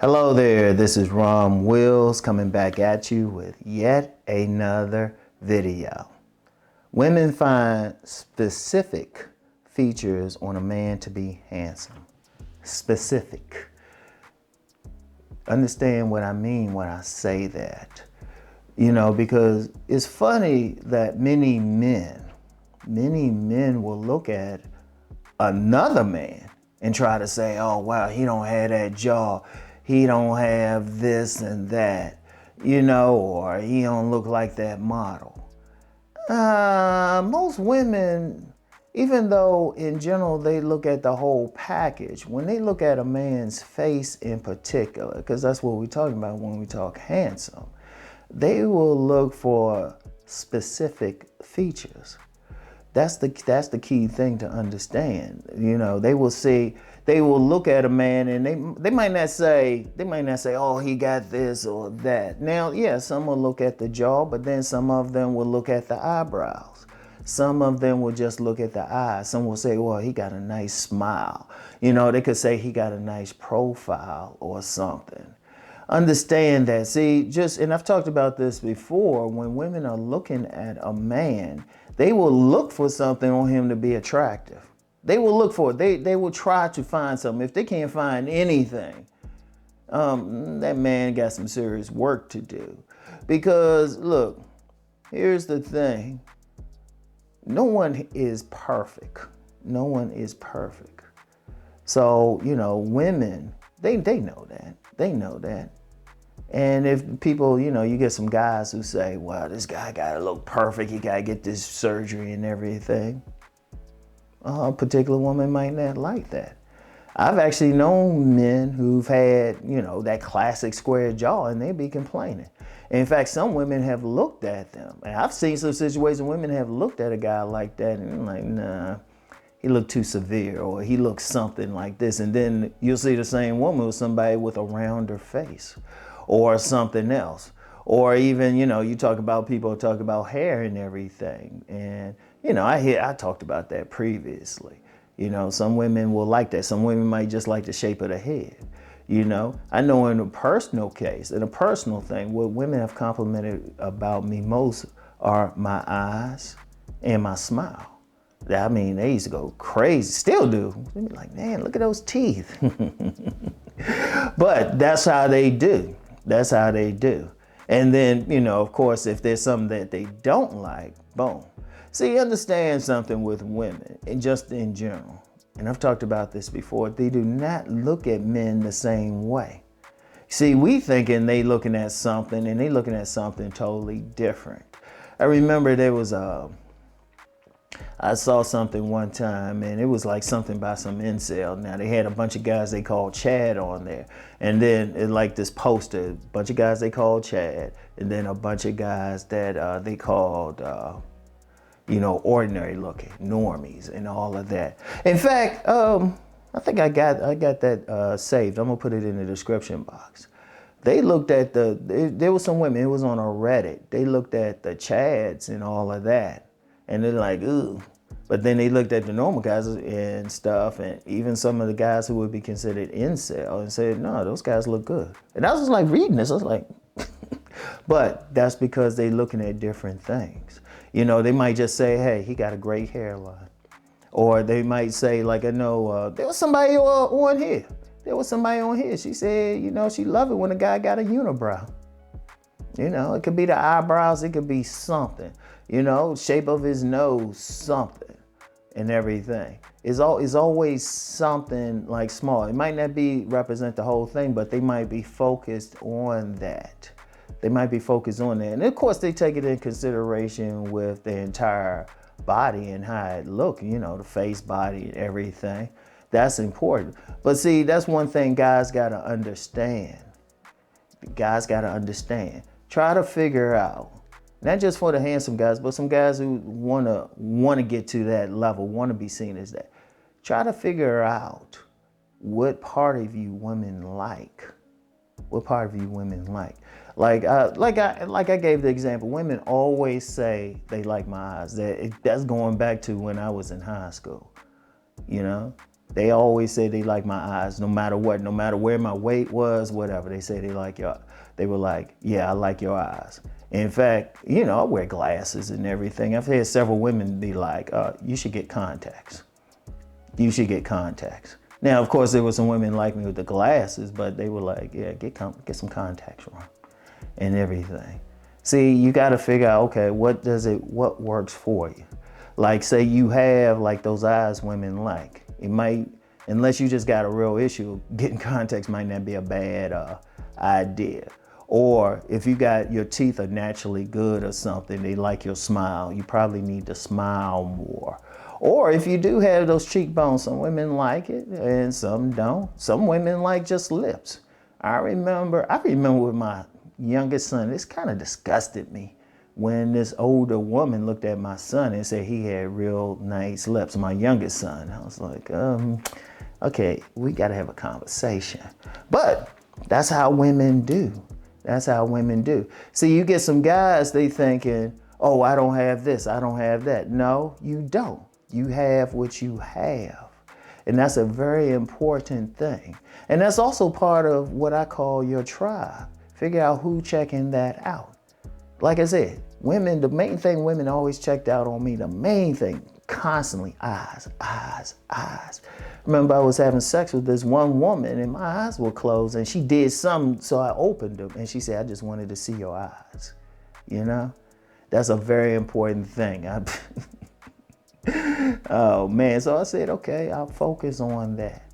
Hello there, this is Rom Wills coming back at you with yet another video. Women find specific features on a man to be handsome. Specific. Understand what I mean when I say that. Because it's funny that many men will look at another man and try to say, oh wow, he don't have that jaw. He don't have this and that, or he don't look like that model. Most women, even though in general they look at the whole package, when they look at a man's face in particular, because that's what we're talking about when we talk handsome, they will look for specific features. That's the key thing to understand. They will look at a man and they might not say, oh, he got this or that. Now, yeah, some will look at the jaw, but then some of them will look at the eyebrows. Some of them will just look at the eyes. Some will say, well, he got a nice smile. They could say he got a nice profile or something. Understand that. And I've talked about this before, when women are looking at a man, they will look for something on him to be attractive. They will look for it. They will try to find something. If they can't find anything, that man got some serious work to do. Because look, here's the thing. No one is perfect. No one is perfect. So, women, they know that. They know that. And if people, you get some guys who say, well, this guy gotta look perfect. He gotta get this surgery and everything. A particular woman might not like that. I've actually known men who've had, that classic square jaw and they be complaining. In fact, some women have looked at them. And I've seen some situations women have looked at a guy like that and like, nah, he looked too severe, or he looks something like this. And then you'll see the same woman with somebody with a rounder face or something else. Or even, you talk about people talk about hair and everything. And, I talked about that previously. Some women will like that. Some women might just like the shape of the head. I know in a personal case, in a personal thing, what women have complimented about me most are my eyes and my smile. I mean, they used to go crazy, still do. They be like, man, look at those teeth. But that's how they do. That's how they do. And then, of course, if there's something that they don't like, boom. See, understand something with women, and just in general, and I've talked about this before, they do not look at men the same way. See, we thinking they looking at something, and they looking at something totally different. I remember I saw something one time, and it was like something by some incel. Now, they had a bunch of guys they called Chad on there. And then, like this poster, a bunch of guys they called Chad, and then a bunch of guys that they called, ordinary looking, Normies, and all of that. In fact, I think I got that saved. I'm going to put it in the description box. They looked at there was some women, it was on a Reddit. They looked at the Chads and all of that. And they're like, ooh. But then they looked at the normal guys and stuff, and even some of the guys who would be considered incel, and said, no, those guys look good. And I was like reading this, I was like, but that's because they're looking at different things. They might just say, hey, he got a great hairline. Or they might say, like, I know, there was somebody on here. There was somebody on here. She said, she loved it when a guy got a unibrow. It could be the eyebrows, it could be something. Shape of his nose, something, and everything. It's always something like small. It might not represent the whole thing, but they might be focused on that. They might be focused on that. And of course, they take it in consideration with the entire body and how it look, the face, body, and everything. That's important. But see, that's one thing guys got to understand. Guys got to understand. Try to figure out, not just for the handsome guys, but some guys who wanna get to that level, want to be seen as that. Try to figure out what part of you women like. What part of you women like? Like I gave the example. Women always say they like my eyes. That's going back to when I was in high school. They always say they like my eyes, no matter what, no matter where my weight was, whatever. They say they were like, yeah, I like your eyes. In fact, you know, I wear glasses and everything. I've had several women be like, you should get contacts. You should get contacts. Now, of course, there were some women like me with the glasses, but they were like, yeah, get some contacts, Ron, and everything. See, you got to figure out, okay, what works for you? Like, say you have like those eyes women like. It might, unless you just got a real issue, getting contacts might not be a bad idea. Or if you got your teeth are naturally good or something, they like your smile, you probably need to smile more. Or if you do have those cheekbones, some women like it and some don't. Some women like just lips. I remember with my youngest son, this kind of disgusted me when this older woman looked at my son and said he had real nice lips, my youngest son. I was like, okay, we gotta have a conversation. But that's how women do. That's how women do. See, you get some guys, they thinking, oh, I don't have this, I don't have that. No, you don't. You have what you have. And that's a very important thing. And that's also part of what I call your tribe. Figure out who checking that out. Like I said, women, the main thing women always checked out on me, the main thing, constantly eyes, eyes, eyes. Remember, I was having sex with this one woman and my eyes were closed and she did something, so I opened them and she said, I just wanted to see your eyes. You know, that's a very important thing. Oh man, so I said, okay, I'll focus on that.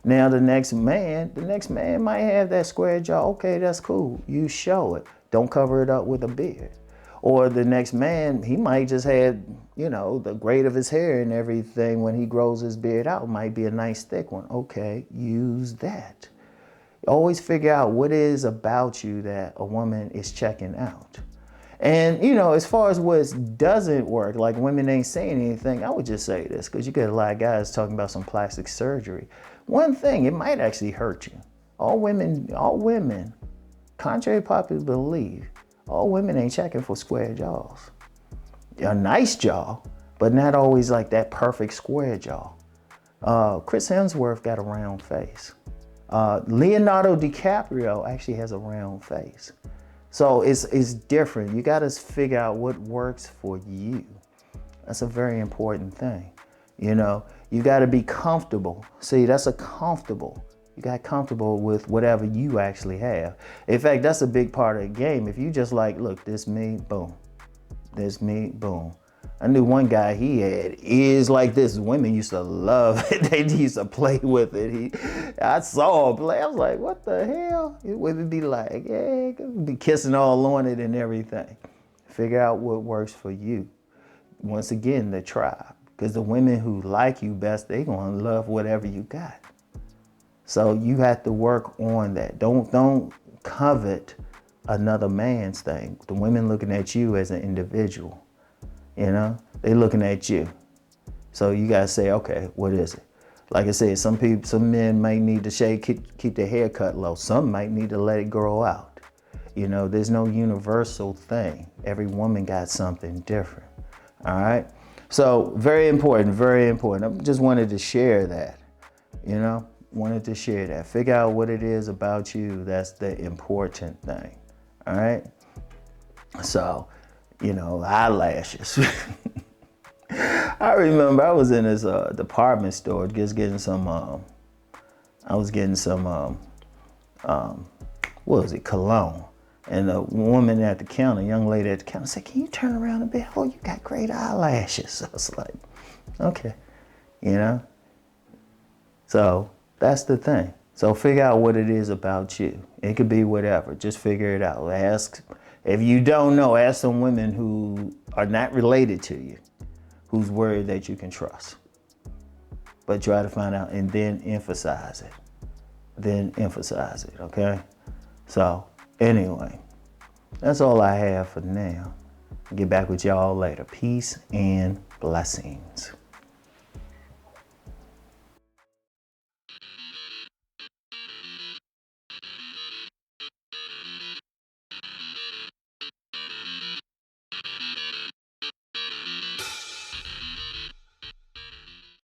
Now the next man might have that square jaw. Okay, that's cool. You show it. Don't cover it up with a beard. Or the next man, he might just have, you know, the grade of his hair and everything when he grows his beard out might be a nice thick one. Okay, use that. Always figure out what it is about you that a woman is checking out. And, you know, as far as what doesn't work, like women ain't saying anything, I would just say this, because you get a lot of guys talking about some plastic surgery. One thing, it might actually hurt you. All women, contrary to popular belief, all women ain't checking for square jaws. A nice jaw, but not always like that perfect square jaw. Chris Hemsworth got a round face. Leonardo DiCaprio actually has a round face. So it's different. You got to figure out what works for you. That's a very important thing. You know, you got to be comfortable. See, that's a comfortable. You got comfortable with whatever you actually have. In fact, that's a big part of the game. If you just like, look, this me, boom. This me, boom. I knew one guy, he had ears like this. Women used to love it. They used to play with it. I saw him play. I was like, what the hell? It would be like, yeah, be kissing all on it and everything. Figure out what works for you. Once again, the tribe. Because the women who like you best, they gonna love whatever you got. So you have to work on that. Don't covet another man's thing. The women looking at you as an individual. You know, they looking at you. So you gotta say, okay, what is it? Like I said, some men might need to shave, keep their hair cut low. Some might need to let it grow out. You know, there's no universal thing. Every woman got something different. All right. So very important, very important. I just wanted to share that, you know, Figure out what it is about you. That's the important thing. All right. So, you know, eyelashes. I remember I was in this department store just getting some, what was it, cologne. And a woman at the counter, a young lady at the counter said, can you turn around a bit? Oh, you got great eyelashes. I was like, okay, you know? So that's the thing. So figure out what it is about you. It could be whatever, just figure it out. If you don't know, ask some women who are not related to you, who's worried that you can trust. But try to find out and then emphasize it. Okay? So anyway, that's all I have for now. I'll get back with y'all later. Peace and blessings.